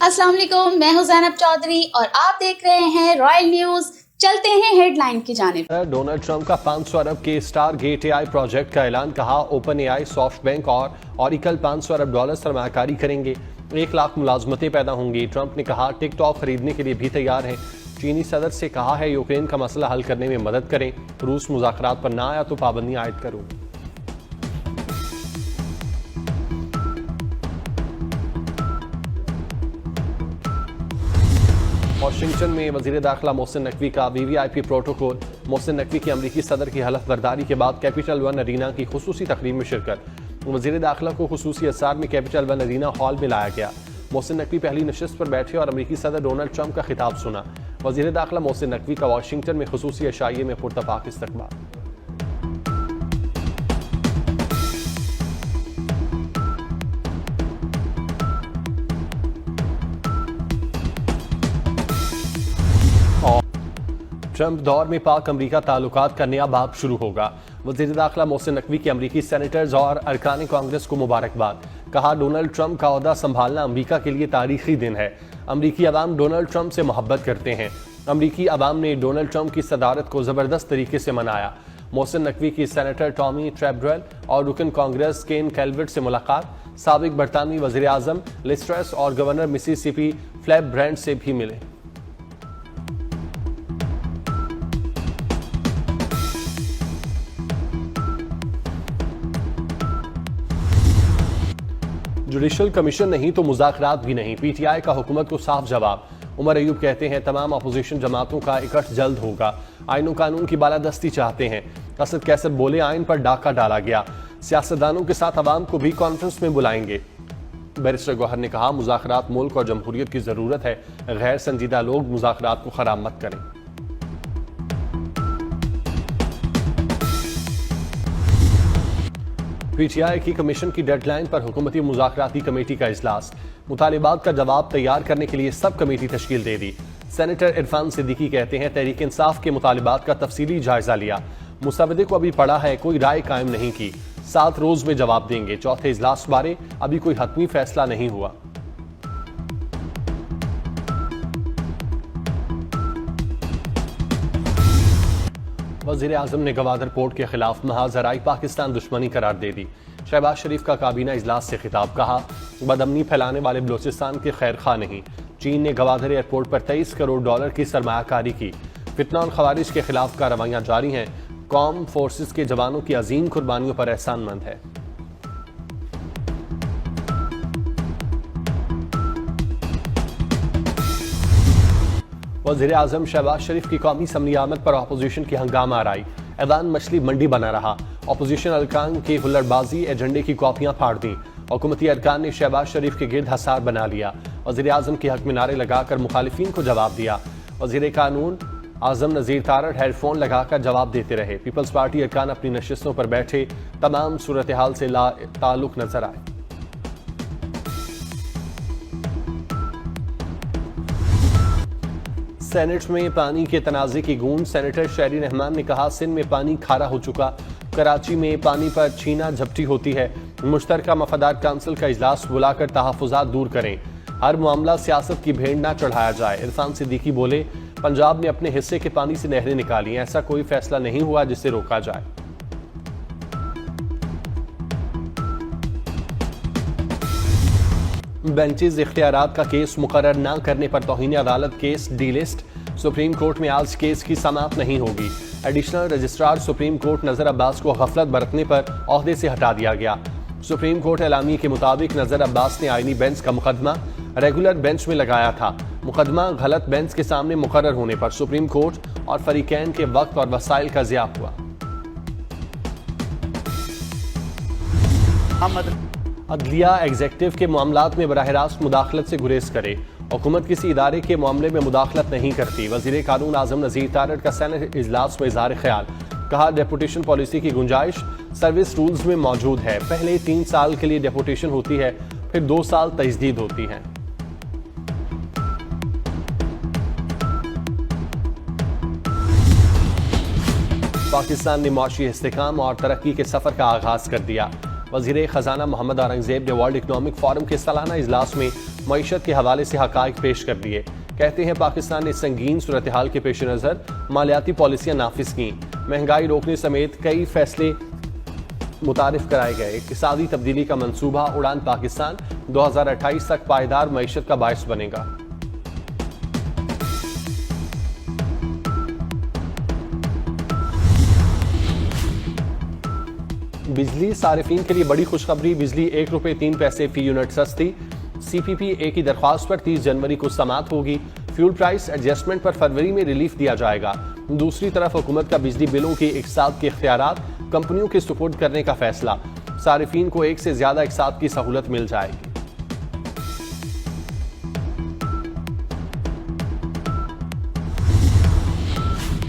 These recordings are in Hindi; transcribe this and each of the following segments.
अस्सलाम वालेकुम, मैं हूं ज़ैनब चौधरी और आप देख रहे हैं रॉयल न्यूज़। चलते हैं हेडलाइन की जानिब। डोनाल्ड ट्रंप का 500 अरब के स्टार गेट एआई प्रोजेक्ट का ऐलान। कहा ओपन एआई, सॉफ्ट बैंक और ऑरिकल 500 अरब डॉलर सरमायाकारी करेंगे। 1 लाख मुलाजमतें पैदा होंगी। ट्रंप ने कहा टिकटॉक खरीदने के लिए भी तैयार है। चीनी सदर से कहा है यूक्रेन का मसला हल करने में मदद करें। रूस मुज़ाकरात पर ना आया तो पाबंदियां आयद करूं। वाशिंगटन में वजीर दाखिला मोहसिन नकवी का वीवीआईपी प्रोटोकॉल। मोहसिन नकवी की अमरीकी सदर की हलफ बर्दारी के बाद कैपिटल वन अरीना की खुसूसी तकरीब में शिरकत। वजीर दाखिला को खुसूसी असार में कैपिटल वन अरीना हॉल में लाया गया। मोहसिन नकवी पहली नशिस्त पर बैठे और अमरीकी सदर डोनाल्ड ट्रंप का खिताब सुना। वजीर दाखिला मोहसिन नकवी का वाशिंगटन में खुसूसी अशाइये में पुरतपाक इस्तकबाल। ट्रंप दौर में पाक अमरीका ताल्लुकात का नया बाब शुरू होगा। वज़ीर दाखिला मोहसिन नकवी की अमरीकी सेनेटर्स और अरकान कांग्रेस को मुबारकबाद। कहा डोनाल्ड ट्रंप का ओहदा संभालना अमरीका के लिए तारीखी दिन है। अमरीकी अवाम डोनाल्ड ट्रंप से मोहब्बत करते हैं। अमरीकी अवाम ने डोनाल्ड ट्रंप की सदारत को ज़बरदस्त तरीके से मनाया। मोहसिन नकवी की सेनेटर टॉमी ट्रेबरेल और रुकन कांग्रेस केन कैल्वर्ट से मुलाकात। साबिक बरतानवी वज़ीर आज़म लिज ट्रस और गवर्नर मिसिसिपी फ्लैप ब्रांड से भी मिले। जुडिशल कमीशन नहीं तो मुज़ाकरात भी नहीं। पीटीआई का हुकूमत को साफ जवाब। उमर अयूब कहते हैं तमाम अपोजिशन जमातों का इकट्ठ जल्द होगा। आईन कानून की बालादस्ती चाहते हैं। असद कैसर बोले आइन पर डाका डाला गया। सियासतदानों के साथ अवाम को भी कॉन्फ्रेंस में बुलाएंगे। बैरिस्टर गौहर ने कहा मुज़ाकरात मुल्क और जमहूरियत की ज़रूरत है। गैर संजीदा लोग मुज़ाकरात को खराब मत करें। पीटीआई की कमीशन की डेडलाइन पर हुकूमती मुज़ाकराती कमेटी का इजलास। मुतालिबात का जवाब तैयार करने के लिए सब कमेटी तश्कील दे दी। सेनेटर इरफान सिद्दीकी कहते हैं तहरीक इंसाफ के मुतालिबात का तफसीली जायजा लिया। मुसवदे को अभी पढ़ा है, कोई राय कायम नहीं की। 7 रोज में जवाब देंगे। चौथे इजलास बारे अभी कोई हतमी फैसला नहीं हुआ। वज़ीर आज़म ने गवादर पोर्ट के खिलाफ महाजराई पाकिस्तान दुश्मनी करार दे दी। शहबाज शरीफ का काबीना इजलास से खिताब। कहा बदअमनी फैलाने वाले बलोचिस्तान के खैर खा नहीं। चीन ने गवादर एयरपोर्ट पर 23 करोड़ डॉलर की सरमायाकारी की। फितना और खवारिज के खिलाफ कार्रवाइयां जारी हैं। कौम फोर्सेस के जवानों की अजीम कुर्बानियों पर एहसानमंद है। वज़ीर आज़म शहबाज शरीफ की कौमी असम्बली आमद पर अपोजिशन की हंगामा आराई। ऐवान मछली मंडी बना रहा। अपोजिशन अरकान की हुल्लड़बाजी एजेंडे की कॉपियां फाड़ दी। हुकूमती अरकान ने शहबाज शरीफ के गिर्द हसार बना लिया। वज़ीर आज़म के हक में नारे लगाकर मुखालिफिन को जवाब दिया। वज़ीर कानून आज़म नज़ीर तारड़ हेडफोन लगाकर जवाब देते रहे। पीपल्स पार्टी अरकान अपनी नशिस्तों पर बैठे। तमाम सूरत हाल से ताल्लुक नजर आए। सेनेट में पानी के तनाज़े की गूंज। सेनेटर शहरी रहमान ने कहा सिंध में पानी खारा हो चुका। कराची में पानी पर छीना झपटी होती है। मुश्तरका मफादात काउंसिल का इजलास बुलाकर तहफ़्फ़ुज़ात दूर करें। हर मामला सियासत की भेंट ना चढ़ाया जाए। इरफान सिद्दीकी बोले पंजाब ने अपने हिस्से के पानी से नहरें निकाली। ऐसा कोई फैसला नहीं हुआ जिसे रोका जाए। बेंचेज इख्तियारात का केस मुकर्रर न करने पर तौहीन अदालत केस डीलिस्ट। सुप्रीम कोर्ट में आज केस की समाअत नहीं होगी। एडिशनल रजिस्ट्रार सुप्रीम कोर्ट नजर अब्बास को गफलत बरतने पर ओहदे से हटा दिया गया। सुप्रीम कोर्ट एलामी के मुताबिक नजर अब्बास ने आईनी बेंच का मुकदमा रेगुलर बेंच में लगाया था। मुकदमा गलत बेंच के सामने मुकर्रर होने पर सुप्रीम कोर्ट और फरीकैन के वक्त और वसाइल का ज़िया हुआ। अदलिया एग्जेक्टिव के मामलात में बराह रास्त मुदाखलत से गुरेज करे। हुकूमत किसी इदारे के मामले में मुदाखलत नहीं करती। वज़ीर कानून आज़म नज़ीर तारड़ का सेनेट इजलास में इज़हार ख्याल। कहा डेपुटेशन पॉलिसी की गुंजाइश सर्विस रूल्स में मौजूद है। पहले 3 साल के लिए डेपुटेशन होती है, फिर 2 साल तजदीद होती है। पाकिस्तान ने मुआशी इस्तेकाम और तरक्की के सफर का आगाज कर दिया। वज़ीर ख़जाना मोहम्मद औरंगज़ेब ने वर्ल्ड इकनॉमिक फोरम के सालाना इजलास में मईशत के हवाले से हक़ाइक़ पेश कर दिए। कहते हैं पाकिस्तान ने संगीन सूरत हाल के पेश नज़र मालियाती पॉलिसियाँ नाफिज की, महंगाई रोकने समेत कई फैसले मुतारिफ कराए गए। इक़्तिसादी तब्दीली का मंसूबा उड़ान पाकिस्तान 2028 तक पायदार मईशत का बायस बनेगा। बिजली सारिफीन के लिए बड़ी खुशखबरी, बिजली ₹1.03 फी यूनिट सस्ती। CPPA की दरख्वास्त पर 30 जनवरी को समाअत होगी। फ्यूल प्राइस एडजस्टमेंट पर फरवरी में रिलीफ दिया जाएगा। दूसरी तरफ हुकूमत का बिजली बिलों की इक़सात के इख्तियारात कंपनियों के सुपुर्द करने का फैसला, सारिफीन को एक से ज्यादा इक़सात की सहूलत मिल जाएगी।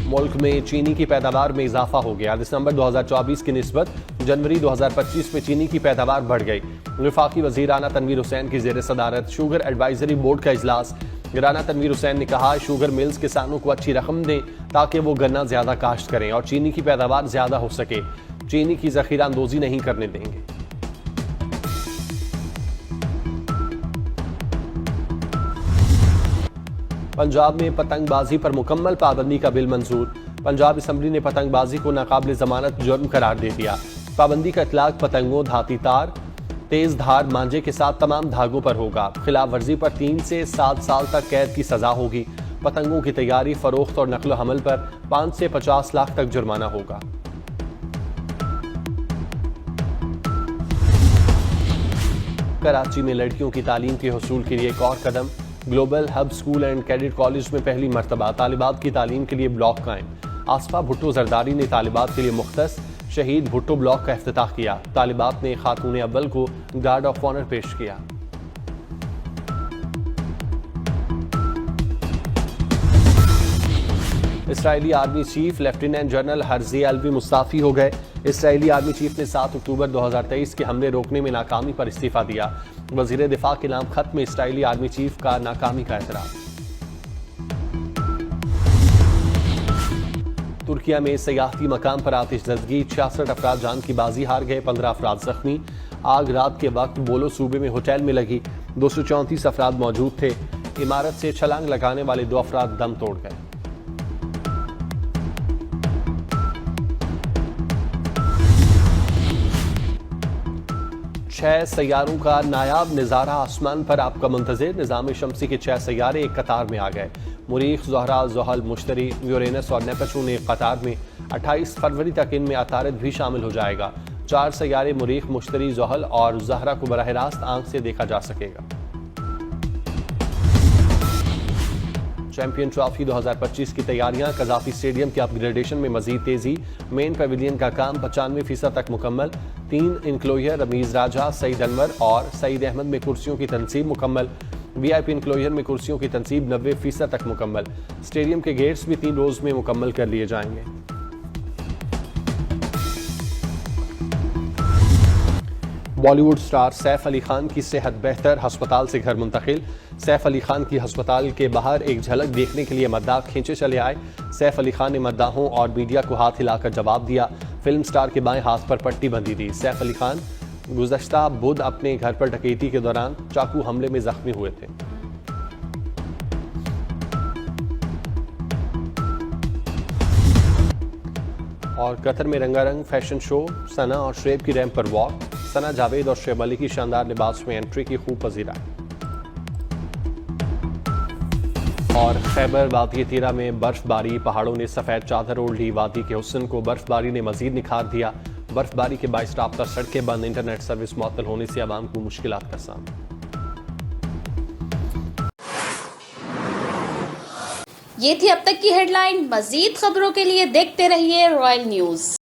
मुल्क में चीनी की पैदावार में इजाफा हो गया। दिसंबर 2024 की निस्बत जनवरी 2025 में चीनी की पैदावार बढ़ गई। वफाकी वज़ीर राना तनवीर हुसैन की ज़ेर सदारत शुगर एडवाइजरी बोर्ड का इजलास। राना तनवीर हुसैन ने कहा, शुगर मिल्स किसानों को अच्छी रकम दें ताकि वो गन्ना ज्यादा काश्त करें और चीनी की पैदावार ज्यादा हो सके। चीनी की ज़ख़ीरा अंदोज़ी नहीं करने देंगे। पंजाब में पतंगबाजी पर मुकम्मल पाबंदी का बिल मंजूर। पंजाब असम्बली ने पतंगबाजी को नाकाबिल जमानत जुर्म करार दे दिया। पाबंदी का इतलाक पतंगों, धाती तार, तेज धार मांझे के साथ तमाम धागों पर होगा। खिलाफ वर्जी पर 3 से 7 साल तक कैद की सजा होगी। पतंगों की तैयारी, फरोख्त और नकलो हमल पर 5 से 50 लाख तक जुर्माना होगा। कराची में लड़कियों की तालीम के हुसूल के लिए एक और कदम। Global hub school and cadet college में पहली मरतबा तालिबात की तालीम के लिए ब्लॉक कायम। आसफा भुट्टो जरदारी ने तालिबात के लिए मुख्तस शहीद भुट्टो ब्लॉक का इफ्तिताह किया। तालिबात ने खातून अव्वल को गार्ड ऑफ ऑनर पेश किया। Israeli army chief lieutenant general Herzi Alvi Mustafi हो गए। इसराइली आर्मी चीफ ने 7 अक्टूबर 2023 के हमले रोकने में नाकामी पर इस्तीफा दिया। वजीर दिफा के नाम खत में इसराइली आर्मी चीफ का नाकामी का एतराफ। तुर्किया में सयाहती मकाम पर आतिशज़दगी, 66 अफराद जान की बाजी हार गए, 15 अफराद जख्मी। आग रात के वक्त बोलो सूबे में होटल में लगी, 234 अफराद मौजूद थे। इमारत से छलांग लगाने वाले 2 अफराद दम तोड़ गए। छह सैयारों का नायाब नज़ारा आसमान पर आपका मुंतज़िर। निज़ाम शमसी के 6 सैयारे एक कतार में आ गए। मुरीख, ज़ोहरा, ज़ुहल, मुश्तरी, यूरेनस और नेपचून एक कतार में। 28 फरवरी तक इनमें अतारद भी शामिल हो जाएगा। 4 सैयारे मुरीख, मुश्तरी, ज़ुहल और ज़हरा को बराह रास्त आंख से देखा जा सकेगा। चैंपियन ट्रॉफी 2025 की तैयारियां, कज़ाफी स्टेडियम के अपग्रेडेशन में मजीद तेजी। मेन पवेलियन का काम 95% तक मुकम्मल। 3 इंक्लोजर रमीज राजा, सईद अनवर और सईद अहमद में कुर्सियों की तनसीब मुकम्मल। VIP इंक्लोजर में कुर्सियों की तनसीब 90% तक मुकम्मल। स्टेडियम के गेट्स भी 3 रोज में मुकम्मल कर लिए जाएंगे। बॉलीवुड स्टार सैफ अली खान की सेहत बेहतर, अस्पताल से घर मुंतकिल। सैफ अली खान की अस्पताल के बाहर एक झलक देखने के लिए मद्दाह खींचे चले आए। सैफ अली खान ने मद्दाहों और मीडिया को हाथ हिलाकर जवाब दिया। फिल्म स्टार के बाएं हाथ पर पट्टी बंधी थी। सैफ अली खान गुज़श्ता बुध अपने घर पर डकैती के दौरान चाकू हमले में जख्मी हुए थे। और कतर में रंगारंग फैशन शो, सना और शुएब की रैंप पर वॉक। सना जावेद और शुएब अली की शानदार लिबास में एंट्री की खूब पजीराई। और खैबर वादी तीरा में बर्फबारी, पहाड़ों ने सफेद चादर ओढ़ ली। वादी के हुस्न को बर्फबारी ने मजीद निखार दिया। बर्फबारी के बाइस राब्ता सड़कें बंद, इंटरनेट सर्विस मुअत्तल होने से आवाम को मुश्किलात का सामना। ये थी अब तक की हेडलाइन। मजीद खबरों के लिए देखते रहिए रॉयल न्यूज।